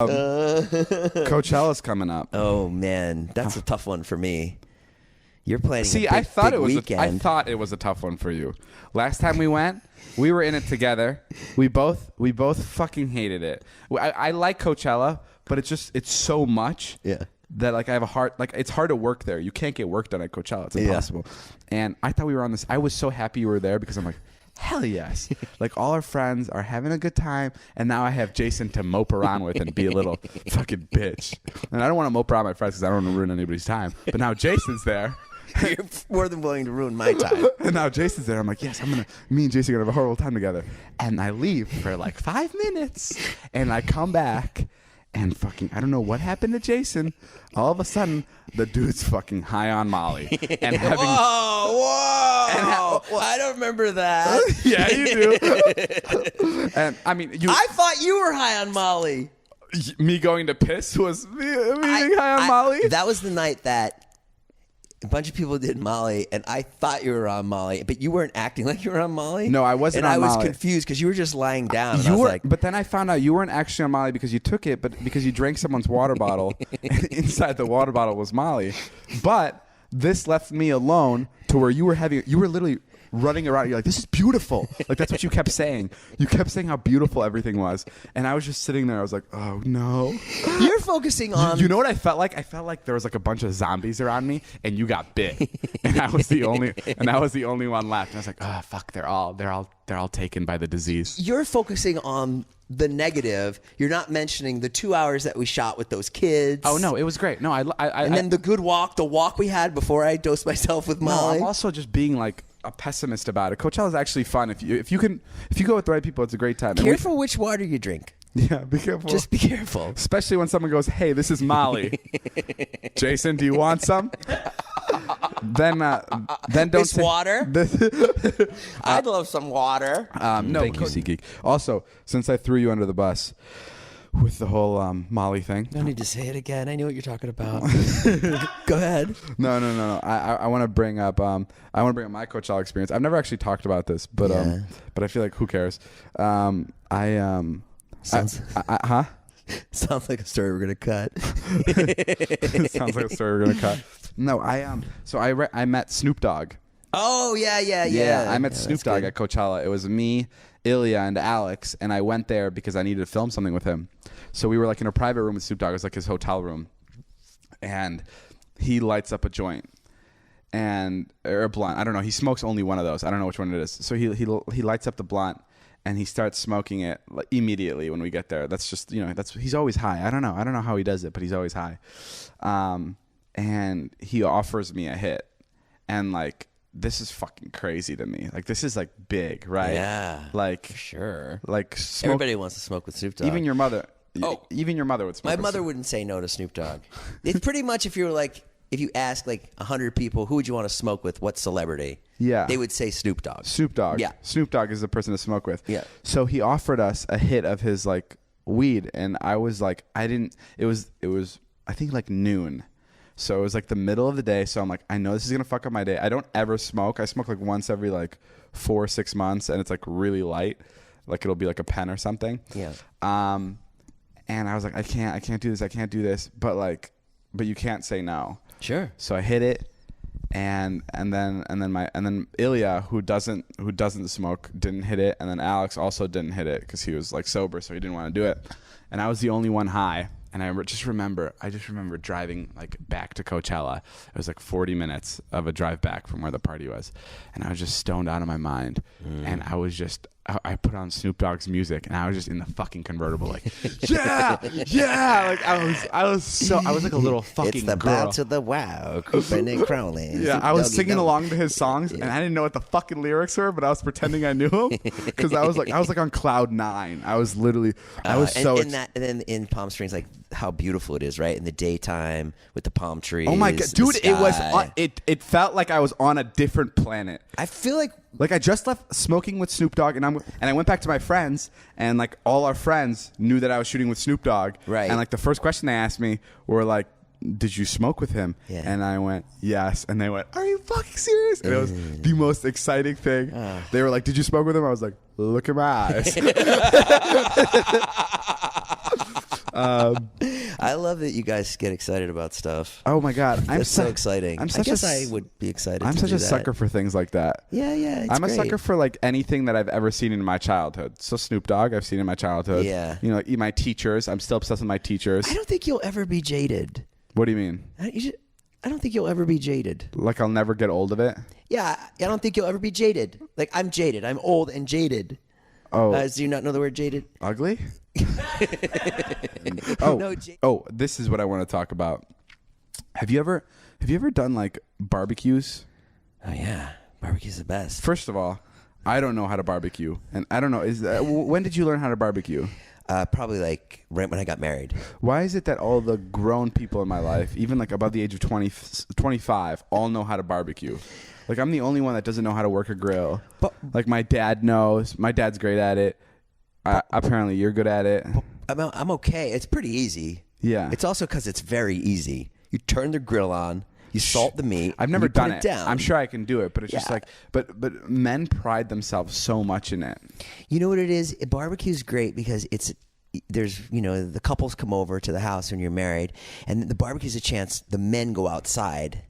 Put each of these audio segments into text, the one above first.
Coachella's coming up. Oh man, that's a tough one for me. You're planning. See, a big, I thought it was. I weekend. thought it was a tough one for you. Last time we went, we were in it together. We both fucking hated it. I like Coachella, but it's so much. Yeah. That like I have a hard it's hard to work there. You can't get work done at Coachella. It's impossible. Yeah. And I thought we were on this. I was so happy you were there because I'm like, hell yes. Like all our friends are having a good time, and now I have Jason to mope around with and be a little fucking bitch. And I don't want to mope around my friends because I don't want to ruin anybody's time. But now Jason's there. You're more than willing to ruin my time. And now Jason's there. I'm like, yes, me and Jason are gonna have a horrible time together. And I leave for like 5 minutes, and I come back. And fucking, I don't know what happened to Jason. All of a sudden, the dude's fucking high on Molly and having. Whoa! I don't remember that. Yeah, you do. And I mean, I thought you were high on Molly. Me going to piss was me being high on Molly. That was the night that a bunch of people did Molly, and I thought you were on Molly, but you weren't acting like you were on Molly. No, I wasn't on Molly. And I was Molly. confused because you were just lying down. And You I was were, like, but then I found out you weren't actually on Molly because you took it, but because you drank someone's water bottle, and inside the water bottle was Molly. But this left me alone to where you were literally running around. You're like, this is beautiful. Like that's what you kept saying. You kept saying how beautiful everything was, and I was just sitting there. I was like, oh no. you're focusing on. You know what I felt like? I felt like there was like a bunch of zombies around me, and you got bit, and I was the only one left. And I was like, oh fuck, they're all taken by the disease. You're focusing on the negative. You're not mentioning the 2 hours that we shot with those kids. Oh no, it was great. No, and then the walk we had before I dosed myself with Molly. No, I'm also just being like a pessimist about it. Coachella is actually fun if you go with the right people. It's a great time. Careful which water you drink. Yeah, be careful. Just be careful. Especially when someone goes, "Hey, this is Molly." Jason, do you want some? Then don't this say water. I'd love some water. No, thank you, SeatGeek. Also, since I threw you under the bus with the whole Molly thing, No need to say it again. I know what you're talking about. Go ahead. No. I want to bring up my Coachella experience. I've never actually talked about this, but I feel like who cares? Sounds like a story we're gonna cut. Sounds like a story we're gonna cut. No, I met Snoop Dogg. Oh yeah. I met Snoop Dogg at Coachella. It was me, Ilya, and Alex, and I went there because I needed to film something with him. So we were like in a private room with Snoop Dogg. It was like his hotel room, and he lights up a joint or a blunt. I don't know. He smokes only one of those. I don't know which one it is. So he lights up the blunt. And he starts smoking it immediately when we get there. That's just, he's always high. I don't know how he does it, but he's always high. And he offers me a hit. And like, this is fucking crazy to me. Like, this is like big, right? Yeah. Like, for sure. Like, everybody wants to smoke with Snoop Dogg. Even your mother. Oh, even your mother would smoke. My mother wouldn't say no to Snoop Dogg. It's pretty much if you ask like 100 people, who would you want to smoke with? What celebrity? Yeah. They would say Snoop Dogg. Snoop Dogg. Yeah. Snoop Dogg is the person to smoke with. Yeah. So he offered us a hit of his like weed, and I was like, it was I think like noon. So it was like the middle of the day. So I'm like, I know this is going to fuck up my day. I don't ever smoke. I smoke like once every like 4 or 6 months, and it's like really light. Like it'll be like a pen or something. Yeah. And I was like, I can't do this. I can't do this. But you can't say no. Sure. So I hit it, and then Ilya, who doesn't smoke, didn't hit it, and then Alex also didn't hit it because he was like sober, so he didn't want to do it, and I was the only one high. And I just remember driving like back to Coachella. It was like 40 minutes of a drive back from where the party was, and I was just stoned out of my mind. And I put on Snoop Dogg's music, and I was just in the fucking convertible, like yeah. Like I was like a little fucking It's the girl. bounce of the wow, creeping and crawling. Yeah, I was singing along to his songs, and I didn't know what the fucking lyrics were, but I was pretending I knew them because I was like on cloud 9. I was literally, and then in Palm Springs, like how beautiful it is, right? In the daytime with the palm trees. Oh my god, dude! It felt like I was on a different planet. I feel like I just left smoking with Snoop Dogg, and I went back to my friends, and like all our friends knew that I was shooting with Snoop Dogg, right? And like the first question they asked me were like, "Did you smoke with him?" Yeah. And I went, "Yes," and they went, "Are you fucking serious?" And it was the most exciting thing. They were like, "Did you smoke with him?" I was like, "Look at my eyes." I love that you guys get excited about stuff. Oh my God, That's so exciting. I guess I would be excited. I'm such a sucker for things like that. Yeah, it's I'm a great. sucker for like anything that I've ever seen in my childhood. So Snoop Dogg, I've seen in my childhood. Yeah. You know, my teachers. I'm still obsessed with my teachers. I don't think you'll ever be jaded. What do you mean? I don't think you'll ever be jaded. Like I'll never get old of it? Yeah, I don't think you'll ever be jaded. Like I'm jaded. I'm old and jaded. Oh. Do you not know the word jaded? Ugly? No, this is what I want to talk about. Have you ever done like barbecues? Oh yeah, barbecue's the best. First of all, I don't know how to barbecue, and I don't know. When did you learn how to barbecue? Probably like right when I got married. Why is it that all the grown people in my life, even like above the age of 25, all know how to barbecue? Like I'm the only one that doesn't know how to work a grill. But, like my dad knows. My dad's great at it. Apparently you're good at it. I'm okay. It's pretty easy. Yeah. It's also because it's very easy. You turn the grill on. You salt the meat. I've never done it. Down. I'm sure I can do it, but it's just like, but men pride themselves so much in it. You know what it is? Barbecue's great because there's the couples come over to the house when you're married, and the barbecue's a chance the men go outside.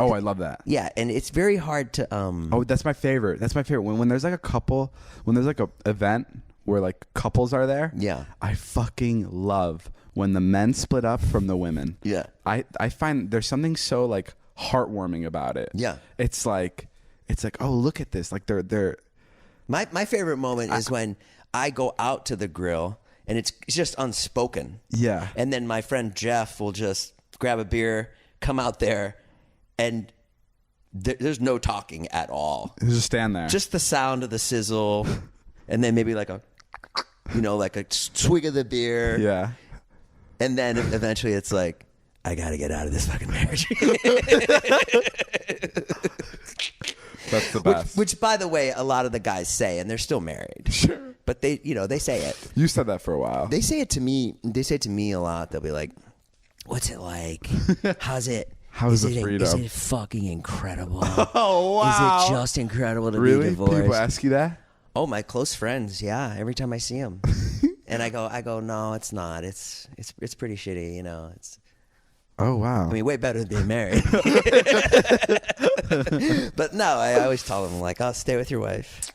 Oh, I love that. Yeah, and it's very hard to. Oh, that's my favorite. That's my favorite. When there's like a couple, when there's like a event where like couples are there. Yeah. I fucking love when the men split up from the women. Yeah. I find there's something so like heartwarming about it. Yeah. It's like, oh, look at this. Like they're. My favorite moment is when I go out to the grill and it's just unspoken. Yeah. And then my friend Jeff will just grab a beer, come out there, and there's no talking at all. Just stand there. Just the sound of the sizzle, and then maybe like a swig of the beer. Yeah. And then eventually it's like, I got to get out of this fucking marriage. That's the best. Which, by the way, a lot of the guys say, and they're still married. Sure. But they say it. You said that for a while. They say it to me. They say it to me a lot. They'll be like, "What's it like? How's it? How's the freedom? Is it fucking incredible? Oh wow! Is it just incredible to really? be divorced?" People ask you that? Oh, my close friends. Yeah, every time I see them, and I go, no, it's not. It's pretty shitty. It's. Oh wow! I mean, way better than being married. But no, I always tell them like, "Oh, stay with your wife."